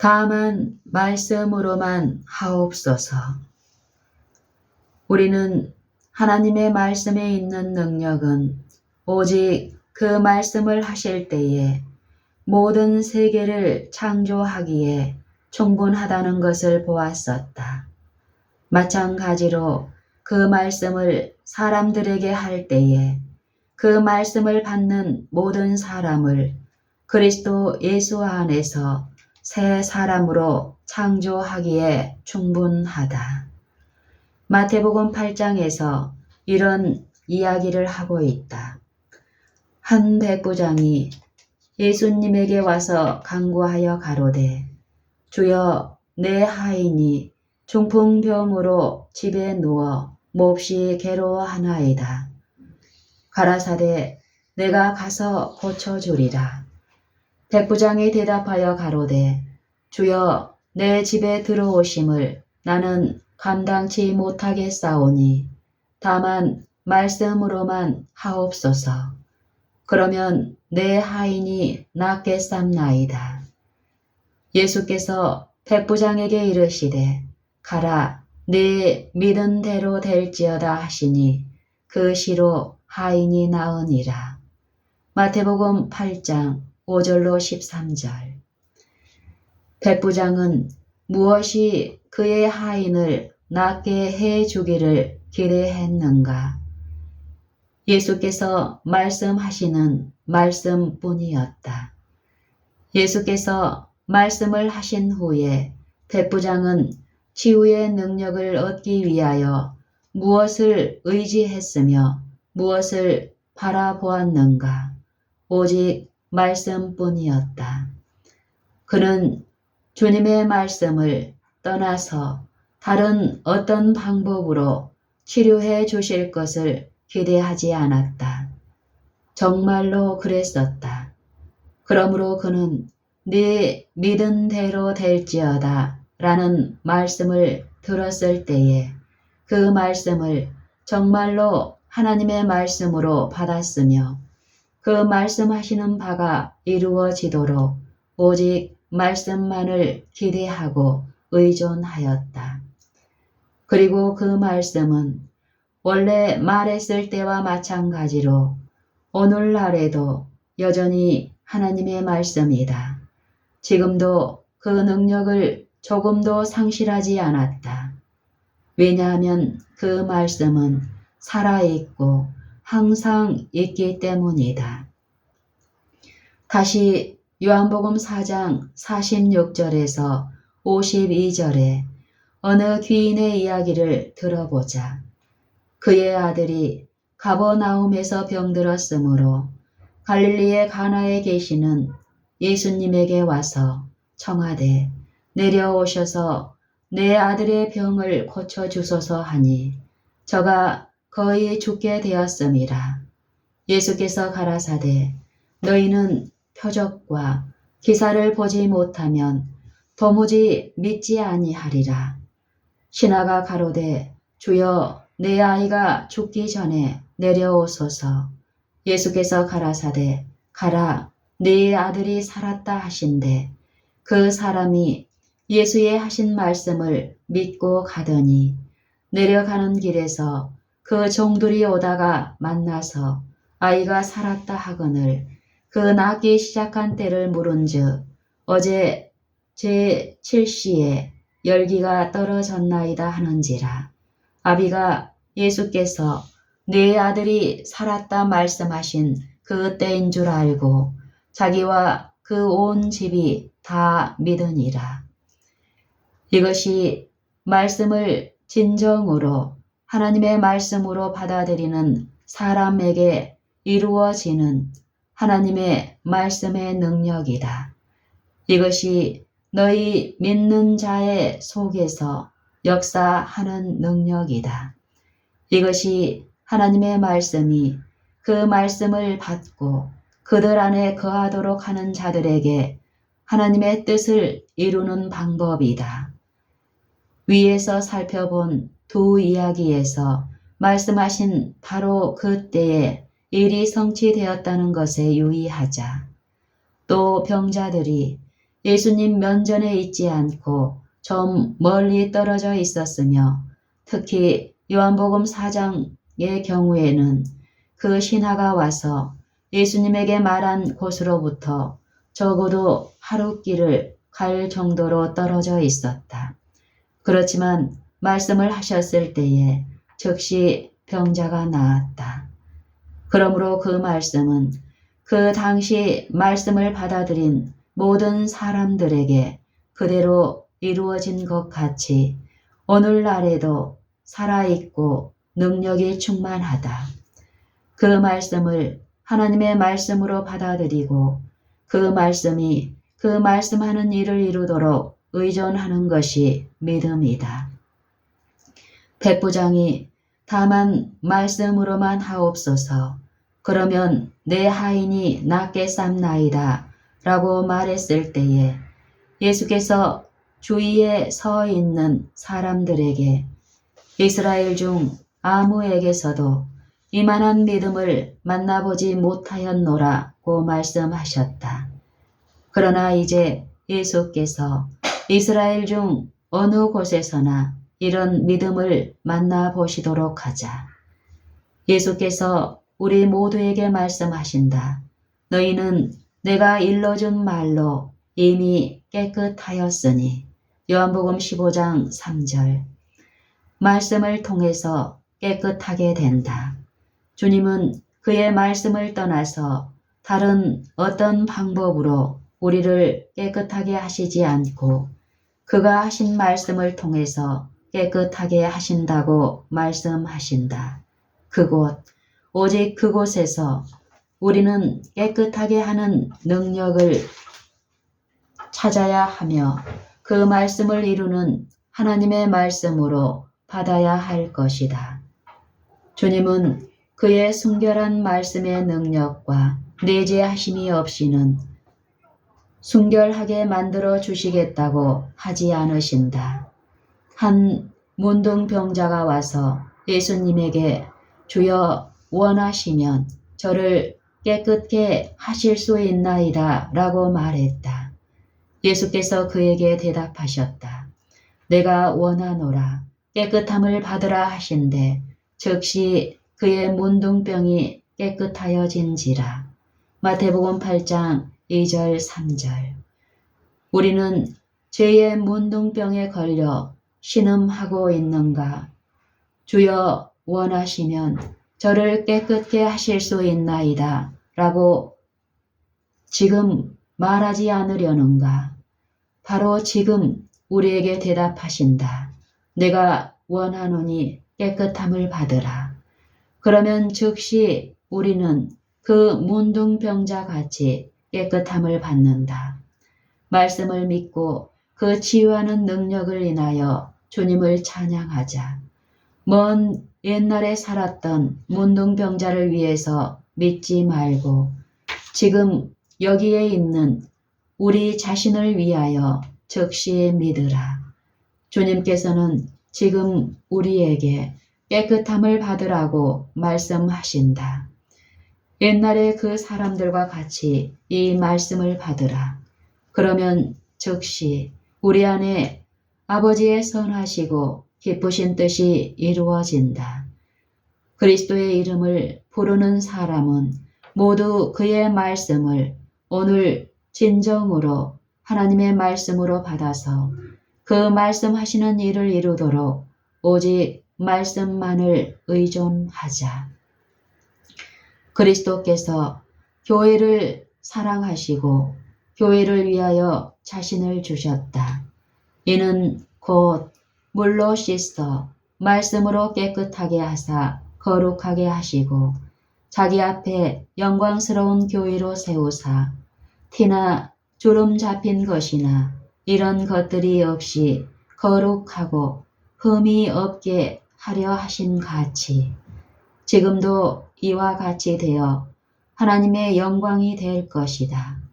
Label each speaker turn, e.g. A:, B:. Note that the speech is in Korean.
A: 다만 말씀으로만 하옵소서. 우리는 하나님의 말씀에 있는 능력은 오직 그 말씀을 하실 때에 모든 세계를 창조하기에 충분하다는 것을 보았었다. 마찬가지로 그 말씀을 사람들에게 할 때에 그 말씀을 받는 모든 사람을 그리스도 예수 안에서 새 사람으로 창조하기에 충분하다. 마태복음 8장에서 이런 이야기를 하고 있다. 한 백부장이 예수님에게 와서 간구하여 가로되, 주여, 내 하인이 중풍병으로 집에 누워 몹시 괴로워하나이다. 가라사대 내가 가서 고쳐주리라. 백부장이 대답하여 가로되, 주여, 내 집에 들어오심을 나는 감당치 못하겠사오니 다만 말씀으로만 하옵소서. 그러면 내 하인이 낫겠삼나이다. 예수께서 백부장에게 이르시되, 가라, 네 믿은 대로 될지어다 하시니 그 시로 하인이 나으니라. 마태복음 8장 5절로 13절. 백부장은 무엇이 그의 하인을 낫게 해주기를 기대했는가? 예수께서 말씀하시는 말씀뿐이었다. 예수께서 말씀을 하신 후에 백부장은 치유의 능력을 얻기 위하여 무엇을 의지했으며 무엇을 바라보았는가? 오직 말씀뿐이었다. 그는 주님의 말씀을 떠나서 다른 어떤 방법으로 치료해 주실 것을 기대하지 않았다. 정말로 그랬었다. 그러므로 그는 네 믿은 대로 될지어다 라는 말씀을 들었을 때에 그 말씀을 정말로 하나님의 말씀으로 받았으며 그 말씀하시는 바가 이루어지도록 오직 말씀만을 기대하고 의존하였다. 그리고 그 말씀은 원래 말했을 때와 마찬가지로 오늘날에도 여전히 하나님의 말씀이다. 지금도 그 능력을 조금도 상실하지 않았다. 왜냐하면 그 말씀은 살아있고 항상 있기 때문이다. 다시 요한복음 4장 46절에서 52절에 어느 귀인의 이야기를 들어보자. 그의 아들이 가버나움에서 병들었으므로 갈릴리의 가나에 계시는 예수님에게 와서 청하되 내려오셔서 내 아들의 병을 고쳐주소서 하니 저가 거의 죽게 되었음이라. 예수께서 가라사대 너희는 표적과 기사를 보지 못하면 도무지 믿지 아니하리라. 신하가 가로되 주여 내 아이가 죽기 전에 내려오소서. 예수께서 가라사대 가라 네 아들이 살았다 하신대 그 사람이 예수의 하신 말씀을 믿고 가더니 내려가는 길에서 그 종들이 오다가 만나서 아이가 살았다 하거늘 그 낫기 시작한 때를 물은즉 어제 제7시에 열기가 떨어졌나이다 하는지라. 아비가 예수께서 네 아들이 살았다 말씀하신 그 때인 줄 알고 자기와 그 온 집이 다 믿으니라. 이것이 말씀을 진정으로 하나님의 말씀으로 받아들이는 사람에게 이루어지는 하나님의 말씀의 능력이다. 이것이 너희 믿는 자의 속에서 역사하는 능력이다. 이것이 하나님의 말씀이 그 말씀을 받고 그들 안에 거하도록 하는 자들에게 하나님의 뜻을 이루는 방법이다. 위에서 살펴본 두 이야기에서 말씀하신 바로 그때에 일이 성취되었다는 것에 유의하자. 또 병자들이 예수님 면전에 있지 않고 좀 멀리 떨어져 있었으며 특히 요한복음 4장의 경우에는 그 신하가 와서 예수님에게 말한 곳으로부터 적어도 하루 길을 갈 정도로 떨어져 있었다. 그렇지만 말씀을 하셨을 때에 즉시 병자가 나았다. 그러므로 그 말씀은 그 당시 말씀을 받아들인 모든 사람들에게 그대로 이루어진 것 같이 오늘날에도 살아있고 능력이 충만하다. 그 말씀을 하나님의 말씀으로 받아들이고 그 말씀이 그 말씀하는 일을 이루도록 의존하는 것이 믿음이다. 백부장이 다만 말씀으로만 하옵소서 그러면 내 하인이 낫게 쌈나이다 라고 말했을 때에 예수께서 주위에 서 있는 사람들에게 이스라엘 중 아무에게서도 이만한 믿음을 만나보지 못하였노라고 말씀하셨다. 그러나 이제 예수께서 이스라엘 중 어느 곳에서나 이런 믿음을 만나보시도록 하자. 예수께서 우리 모두에게 말씀하신다. 너희는 내가 일러준 말로 이미 깨끗하였으니 요한복음 15장 3절 말씀을 통해서 깨끗하게 된다. 주님은 그의 말씀을 떠나서 다른 어떤 방법으로 우리를 깨끗하게 하시지 않고 그가 하신 말씀을 통해서 깨끗하게 하신다고 말씀하신다. 그곳, 오직 그곳에서 우리는 깨끗하게 하는 능력을 찾아야 하며 그 말씀을 이루는 하나님의 말씀으로 받아야 할 것이다. 주님은 그의 순결한 말씀의 능력과 내재하심이 없이는 순결하게 만들어 주시겠다고 하지 않으신다. 한 문둥병자가 와서 예수님에게 주여 원하시면 저를 깨끗게 하실 수 있나이다 라고 말했다. 예수께서 그에게 대답하셨다. 내가 원하노라 깨끗함을 받으라 하신대 즉시 그의 문둥병이 깨끗하여진지라. 마태복음 8장 2절 3절 우리는 죄의 문둥병에 걸려 신음하고 있는가? 주여 원하시면 저를 깨끗게 하실 수 있나이다 라고 지금 말하지 않으려는가? 바로 지금 우리에게 대답하신다. 내가 원하노니 깨끗함을 받으라. 그러면 즉시 우리는 그 문둥병자 같이 깨끗함을 받는다. 말씀을 믿고 그 치유하는 능력을 인하여 주님을 찬양하자. 먼 옛날에 살았던 문둥병자를 위해서 믿지 말고 지금 여기에 있는 우리 자신을 위하여 즉시 믿으라. 주님께서는 지금 우리에게 깨끗함을 받으라고 말씀하신다. 옛날에 그 사람들과 같이 이 말씀을 받으라. 그러면 즉시 우리 안에 아버지의 선하시고 기쁘신 뜻이 이루어진다. 그리스도의 이름을 부르는 사람은 모두 그의 말씀을 오늘 진정으로 하나님의 말씀으로 받아서 그 말씀하시는 일을 이루도록 오직 말씀만을 의존하자. 그리스도께서 교회를 사랑하시고 교회를 위하여 자신을 주셨다. 이는 곧 물로 씻어 말씀으로 깨끗하게 하사 거룩하게 하시고 자기 앞에 영광스러운 교회로 세우사 티나 주름 잡힌 것이나 이런 것들이 없이 거룩하고 흠이 없게 하려 하신 같이 지금도 이와 같이 되어 하나님의 영광이 될 것이다.